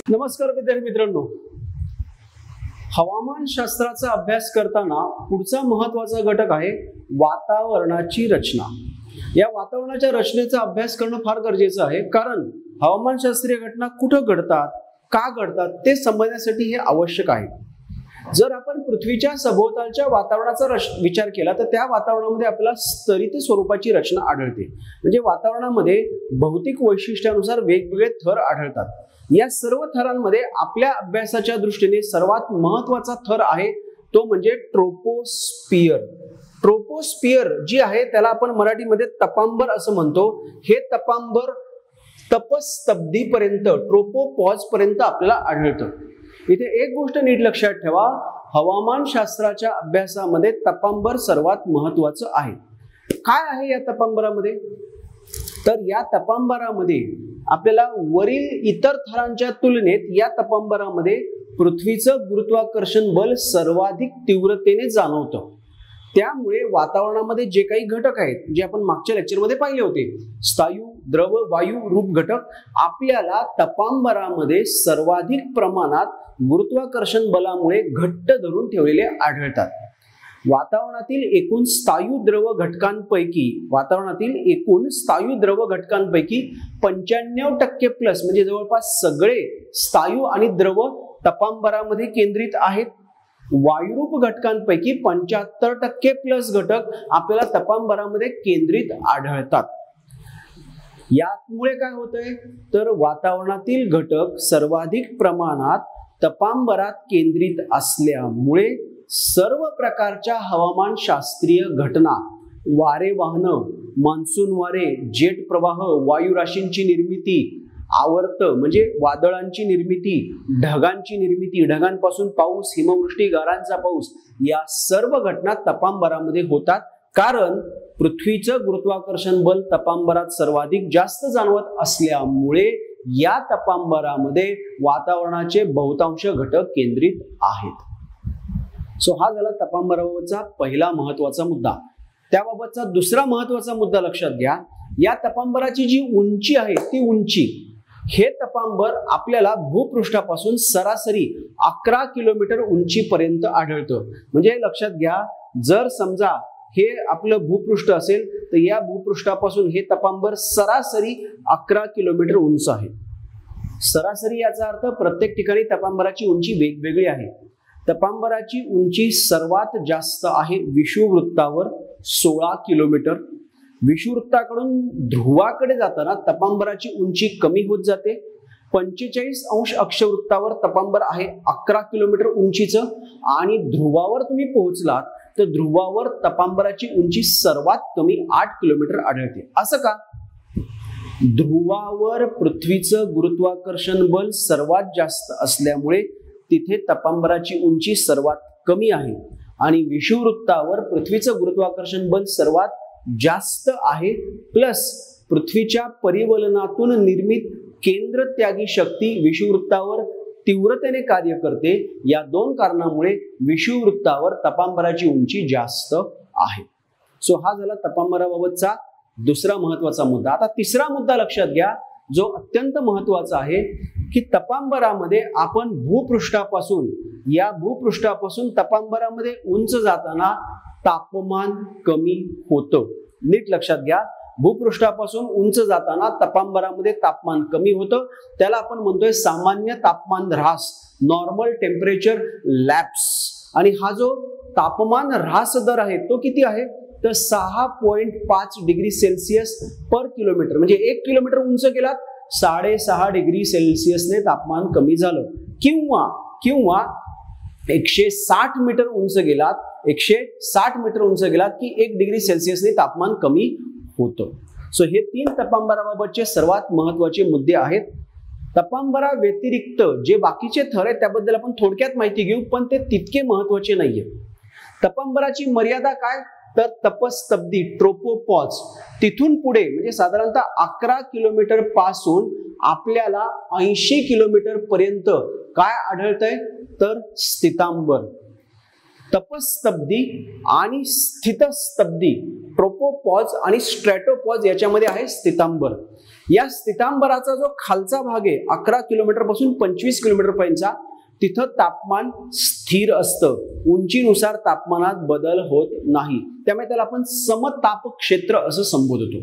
नमस्कार विद्यार्थी मित्रांनो, हवामानशास्त्राचा अभ्यास करताना पुढचा महत्त्वाचा घटक आहे वातावरणाची रचना। या वातावरणाच्या रचनेचा अभ्यास करणं फार गरजेचं आहे, कारण हवामानशास्त्रीय घटना कुठं घडतात, का घडतात ते समजण्यासाठी हे आवश्यक आहे। जर आपण पृथ्वीच्या सभोवतालच्या वातावरणाचा विचार केला तर त्या वातावरणामध्ये आपल्याला स्तरित स्वरूपाची रचना आढळते। म्हणजे वातावरणामध्ये भौतिक वैशिष्ट्यानुसार वेगवेगळे थर आढळतात। या सर्व थरांमध्ये आपल्या अभ्यासाच्या दृष्टीने सर्वात महत्त्वाचा थर आहे तो म्हणजे ट्रोपोस्फियर। ट्रोपोस्फियर जी आहे त्याला आपण मराठीमध्ये तपांबर असं म्हणतो। हे तपांबर तपस्तब्दीपर्यंत ट्रोपोपॉज पर्यंत आपल्याला आढळतं। इथे एक गोष्ट नीट लक्षात ठेवा, हवामानशास्त्राच्या अभ्यासामध्ये तपांबर सर्वात महत्त्वाचं आहे। काय आहे या तपांबरामध्ये? तर या तपांबरामध्ये आपल्याला वरील इतर थरांच्या तुलनेत या तपांबरामध्ये पृथ्वीचं गुरुत्वाकर्षण बल सर्वाधिक तीव्रतेने जाणवतं। त्यामुळे वातावरणामध्ये जे काही घटक आहेत जे आपण मागच्या लेक्चरमध्ये पाहिले होते, स्थायू, द्रव, वायू रूप घटक, आपल्याला तपांबरामध्ये सर्वाधिक प्रमाणात गुरुत्वाकर्षण बलामुळे घट्ट धरून ठेवलेले आढळतात। वातावरणातील एकूण स्थायू द्रव घटकांपैकी 95% प्लस म्हणजे जवळपास सगळे स्थायू आणि द्रव तपांबरामध्ये केंद्रित आहेत। वायुरूप घटकांपैकी 75% प्लस घटक आपल्याला तपांबरामध्ये केंद्रित आढळतात। यामुळे काय होतंय तर वातावरणातील घटक सर्वाधिक प्रमाणात तपांबरात केंद्रित असल्यामुळे सर्व प्रकारच्या हवामानशास्त्रीय घटना, वारे वाहनं, मान्सून वारे, जेट प्रवाह, वायू राशींची निर्मिती, आवर्त म्हणजे वादळांची निर्मिती, ढगांची निर्मिती, ढगांपासून पाऊस, हिमवृष्टी, गारांचा पाऊस, या सर्व घटना तपांबरामध्ये होतात। कारण पृथ्वीचं गुरुत्वाकर्षण बल तपांबरात सर्वाधिक जास्त जाणवत असल्यामुळे या तपांबरामध्ये वातावरणाचे बहुतांश घटक केंद्रित आहेत। हा झाला तपांबराबाबतचा पहिला महत्त्वाचा मुद्दा। त्याबाबतचा दुसरा महत्त्वाचा मुद्दा लक्षात घ्या। या तपांबराची जी उंची आहे ती उंची, हे तपांबर आपल्याला भूपृष्ठापासून सरासरी 11 किलोमीटर उंचीपर्यंत आढळतं। म्हणजे लक्षात घ्या, जर समजा हे आपलं भूपृष्ठ असेल तर या भूपृष्ठापासून हे तपांबर सरासरी 11 किलोमीटर उंच आहे। सरासरी याचा अर्थ प्रत्येक ठिकाणी तपांबराची उंची वेगवेगळी आहे। तपांबराची उंची सर्वात जास्त आहे विषुववृत्तावर 16 किलोमीटर। विषुववृत्ताकडून ध्रुवाकडे जाताना तपांबराची उंची कमी होत जाते। 45 अंश अक्षवृत्तावर तपांबर आहे 11 किलोमीटर उंचीचं, आणि ध्रुवावर तुम्ही पोहोचलात तर ध्रुवावर तपांबराची उंची सर्वात कमी 8 किलोमीटर आढळते। असं का? ध्रुवावर पृथ्वीचं गुरुत्वाकर्षण बल सर्वात जास्त असल्यामुळे तिथे तपांबराची उंची सर्वात कमी आहे, आणि विषुववृत्तावर पृथ्वीचं गुरुत्वाकर्षण बल सर्वात जास्त आहे, प्लस पृथ्वीच्या परिवलनातून निर्मित केंद्रत्यागी शक्ती विषुववृत्तावर तीव्रतेने कार्य करते। या दोन कारणामुळे विषुववृत्तावर तपांबराची उंची जास्त आहे। हा झाला तपांबराबाबतचा दुसरा महत्त्वाचा मुद्दा। आता तिसरा मुद्दा लक्षात घ्या जो अत्यंत महत्त्वाचा आहे की तपांबरामध्ये आपण भूपृष्ठापासून तपांबरामध्ये उंच जाताना तापमान कमी होतं। नीट लक्षात घ्या, भूपृष्ठापासून उंच जाताना तपांबरामध्ये तापमान कमी होतं। त्याला आपण म्हणतोय सामान्य तापमान ऱ्हास, नॉर्मल टेम्परेचर लॅप्स। आणि हा जो तापमान ऱ्हास दर आहे तो किती आहे तर 6.5 डिग्री सेल्सिअस पर किलोमीटर। म्हणजे 1 किलोमीटर उंच गेलात 6.5 डिग्री सेल्सिअसने तापमान कमी झालं, किंवा 160 मीटर उंच गेलात, 160 मीटर उंच गेलात की 1 डिग्री सेल्सिअसने तापमान कमी होतं। हे 3 तपांबराबाबतचे सर्वात महत्त्वाचे मुद्दे आहेत। तपांबरा व्यतिरिक्त जे बाकीचे थर आहेत त्याबद्दल आपण थोडक्यात माहिती घेऊ, पण ते तितके महत्त्वाचे नाहीये। तपांबराची मर्यादा काय तर तपस्तब्दी ट्रोपोपॉज, तिथून पुढे म्हणजे साधारणतः 11 किलोमीटर पासून आपल्याला 80 किलोमीटर पर्यंत काय आढळतंय तर स्थितांबर। तपस्तब्दी आणि स्थितस्तब्दी ट्रोपोपॉज आणि स्ट्रॅटोपॉज याच्यामध्ये आहे स्थितांबर. या स्थितांबराचा जो खालचा भाग आहे 11 किलोमीटर पासून 25 किलोमीटर पर्यंतचा, तिथं तापमान स्थिर असतं, उंचीनुसार तापमानात बदल होत नाही, त्यामुळे त्याला आपण समताप क्षेत्र असं संबोधतो.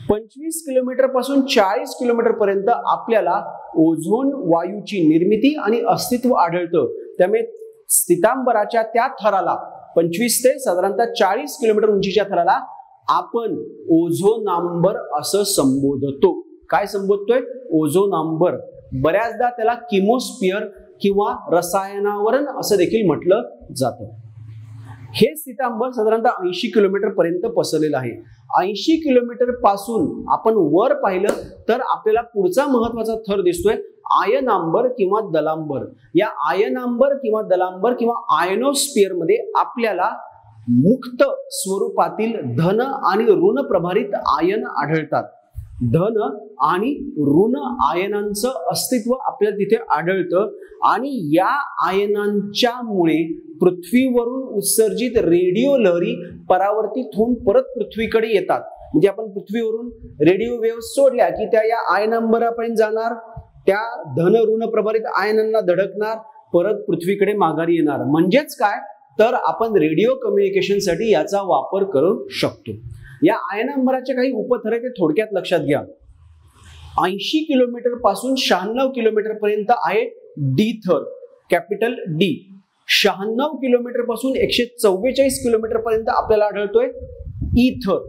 25 किलोमीटर पासून 40 किलोमीटर पर्यंत आपल्याला ओझोन वायूची निर्मिती आणि अस्तित्व आढळतं, त्यामुळे स्थितांबराच्या त्या थराला 25 ते साधारणतः 40 किलोमीटर उंचीच्या थराला आपण ओझोनांबर असं संबोधतो. काय संबोधतोय? ओझोनांबर. बऱ्याचदा त्याला किमोस्फिअर किंवा रसायनावरण असं देखील म्हटलं जातं. हे स्थितांबर साधारणतः 80 किलोमीटर पर्यंत पसरलेलं आहे. 80 किलोमीटर पासून आपण वर पाहिलं तर आपल्याला पुढचा महत्वाचा थर दिसतोय आयनांबर किंवा दलांबर. या आयनांबर किंवा दलांबर किंवा आयनोस्फिअर मध्ये आपल्याला मुक्त स्वरूपातील धन आणि ऋण प्रभारित आयन आढळतात. धन आणि ऋण आयनांचं अस्तित्व आपल्याला तिथे आढळतं आणि या आयनांच्यामुळे पृथ्वीवरून उत्सर्जित रेडिओ लहरी परावर्तित होऊन परत पृथ्वीकडे येतात. म्हणजे आपण पृथ्वीवरून रेडिओ वेव्ह सोडल्या की त्या या आयनांबरापर्यंत जाणार, त्या धन ऋण प्रभारित आयनांना धडकणार, परत पृथ्वीकडे माघारी येणार. म्हणजेच काय तर आपण रेडिओ कम्युनिकेशनसाठी याचा वापर करू शकतो. या आयनांबराचे काही उपथर ते थोडक्यात लक्षात घ्या. 80 किलोमीटर पासून 96 किलोमीटर पर्यंत आहे डी थर, कॅपिटल डी. 96 किलोमीटर पासून 144 किलोमीटर पर्यंत आपल्याला आढळतोय ई थर.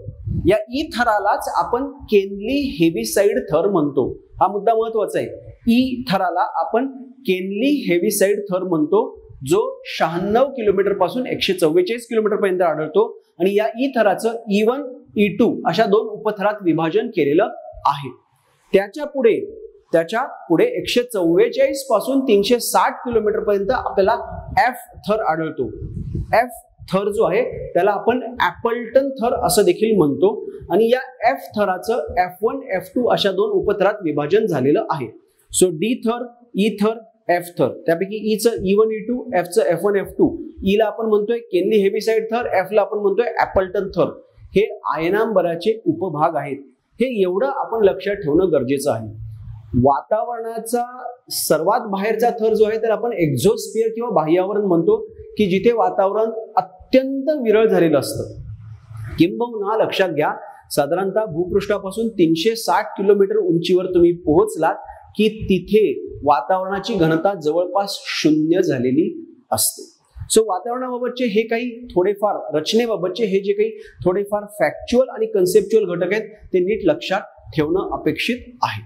या ई थरालाच आपण केनली हेविसाइड थर म्हणतो. हा मुद्दा महत्वाचा आहे. ई थराला आपण केनली हेविसाइड थर म्हणतो, जो 96 किलोमीटर पासून 144 किलोमीटर पर्यंत आढळतो आणि या ई थराचं E1 E2 अशा दोन उपथरात विभाजन केलेलं आहे. त्याच्या पुढे 144 पासून 360 किलोमीटर पर्यंत आपल्याला एफ थर आढळतो. एफ थर जो आहे त्याला आपण ऍपल्टन थर असं देखील म्हणतो आणि या एफ थराचं F1 F2 अशा दोन उपथरात विभाजन झालेलं आहे. सो डी थर, ई थर, एफ थर. त्यापैकी ई चं E1 E2, एफ चं F1 F2. ई ला आपण म्हणतोय केनली हेविसाइड थर, एफ ला आपण म्हणतोय ऍपल्टन थर. हे आयनांबराचे उपभाग आहेत. हे एवढं आपण लक्षात ठेवणं गरजेचं आहे. वातावरणाचा सर्वात बाहेरचा थर जो आहे त्याला आपण एक्झोस्फिअर किंवा बाह्यावरण म्हणतो, की जिथे वातावरण अत्यंत विरळ झालेलं असतं. किंबहुना लक्षात घ्या, साधारणतः भूपृष्ठापासून 360 किलोमीटर उंचीवर तुम्ही पोहोचलात की तिथे वातावरणाची घनता जवळपास 0 झालेली असते. सो वातावरणाबाबतचे हे काही थोडेफार रचनेबाबतचे हे जे काही थोडेफार फॅक्च्युअल आणि कन्सेप्च्युअल घटक आहेत ते नीट लक्षात ठेवणं अपेक्षित आहे.